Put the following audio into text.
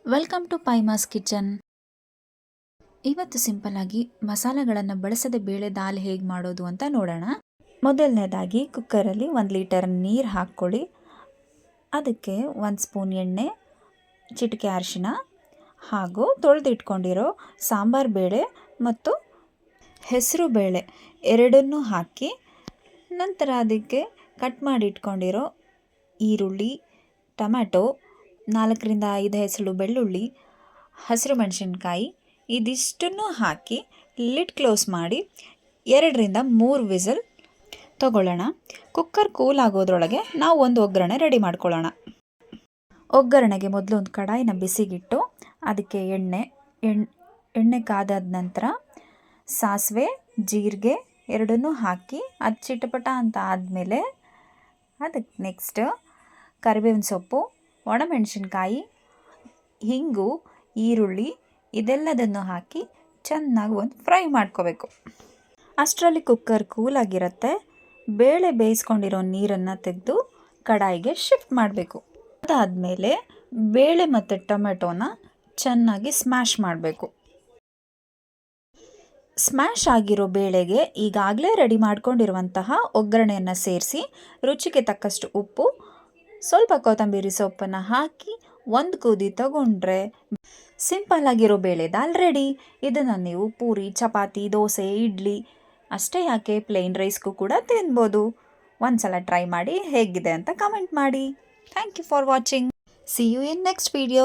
Welcome to Paimas kitchen. ಇವತ್ತು simple ಆಗಿ ಮಸಾಲೆಗಳನ್ನು ಬಳಸದೆ ಬೇಳೆ ದಾಲ್ ಹೇಗೆ ಮಾಡೋದು ಅಂತ ನೋಡೋಣ. ಮೊದಲನೇದಾಗಿ ಕುಕ್ಕರಲ್ಲಿ 1 ಲೀಟರ್ ನೀರು ಹಾಕ್ಕೊಳ್ಳಿ. ಅದಕ್ಕೆ 1 ಸ್ಪೂನ್ ಎಣ್ಣೆ, ಚಿಟಿಕೆ ಅರಿಶಿನ ಹಾಗೂ ತೊಳೆದಿಟ್ಕೊಂಡಿರೋ ಸಾಂಬಾರ್ ಬೇಳೆ ಮತ್ತು ಹೆಸರು ಬೇಳೆ ಎರಡನ್ನೂ ಹಾಕಿ, ನಂತರ ಅದಕ್ಕೆ ಕಟ್ ಮಾಡಿ ಇಟ್ಕೊಂಡಿರೋ ಈರುಳ್ಳಿ, ಟೊಮ್ಯಾಟೊ, 4ರಿಂದ 5 ಹೆಸಳು ಬೆಳ್ಳುಳ್ಳಿ, ಹಸಿರು ಮೆಣಸಿನ್ಕಾಯಿ ಇದಿಷ್ಟನ್ನು ಹಾಕಿ ಲಿಡ್ ಕ್ಲೋಸ್ ಮಾಡಿ 2ರಿಂದ 3 ವಿಸಲ್ ತಗೊಳ್ಳೋಣ. ಕುಕ್ಕರ್ ಕೂಲ್ ಆಗೋದ್ರೊಳಗೆ ನಾವು ಒಂದು ಒಗ್ಗರಣೆ ರೆಡಿ ಮಾಡ್ಕೊಳ್ಳೋಣ. ಒಗ್ಗರಣೆಗೆ ಮೊದಲು ಒಂದು ಕಡಾಯಿನ ಬಿಸಿಗಿಟ್ಟು ಅದಕ್ಕೆ ಎಣ್ಣೆ ಕಾದಾದ ನಂತರ ಸಾಸಿವೆ, ಜೀರಿಗೆ ಎರಡನ್ನೂ ಹಾಕಿ ಅದು ಚಿಟಪಟ ಅಂತ ಆದಮೇಲೆ ಅದಕ್ಕೆ ನೆಕ್ಸ್ಟ್ ಕರಿಬೇವಿನ ಸೊಪ್ಪು, ಒಣಮೆಣಸಿನ್ಕಾಯಿ, ಹಿಂಗು, ಈರುಳ್ಳಿ ಇದೆಲ್ಲದನ್ನು ಹಾಕಿ ಚೆನ್ನಾಗಿ ಒಂದು ಫ್ರೈ ಮಾಡ್ಕೋಬೇಕು. ಅಷ್ಟರಲ್ಲಿ ಕುಕ್ಕರ್ ಕೂಲಾಗಿರುತ್ತೆ. ಬೇಳೆ ಬೇಯಿಸ್ಕೊಂಡಿರೋ ನೀರನ್ನು ತೆಗೆದು ಕಡಾಯಿಗೆ ಶಿಫ್ಟ್ ಮಾಡಬೇಕು. ಅದಾದಮೇಲೆ ಬೇಳೆ ಮತ್ತು ಟೊಮೆಟೊನ ಚೆನ್ನಾಗಿ ಸ್ಮ್ಯಾಶ್ ಮಾಡಬೇಕು. ಸ್ಮ್ಯಾಶ್ ಆಗಿರೋ ಬೇಳೆಗೆ ಈಗಾಗಲೇ ರೆಡಿ ಮಾಡ್ಕೊಂಡಿರುವಂತಹ ಒಗ್ಗರಣೆಯನ್ನು ಸೇರಿಸಿ ರುಚಿಗೆ ತಕ್ಕಷ್ಟು ಉಪ್ಪು, ಸ್ವಲ್ಪ ಕೊತ್ತಂಬರಿ ಸೊಪ್ಪನ್ನು ಹಾಕಿ ಒಂದು ಕುದಿ ತಗೊಂಡ್ರೆ ಸಿಂಪಲ್ ಆಗಿರೋ ಬೇಳೆ ದಾಲ್ ರೆಡಿ. ಇದನ್ನು ನೀವು ಪೂರಿ, ಚಪಾತಿ, ದೋಸೆ, ಇಡ್ಲಿ ಅಷ್ಟೇ ಯಾಕೆ ಪ್ಲೇನ್ ರೈಸ್ಗೂ ಕೂಡ ತಿನ್ಬೋದು. ಒಂದ್ಸಲ ಟ್ರೈ ಮಾಡಿ ಹೇಗಿದೆ ಅಂತ ಕಮೆಂಟ್ ಮಾಡಿ. Thank you for watching. See you in next video.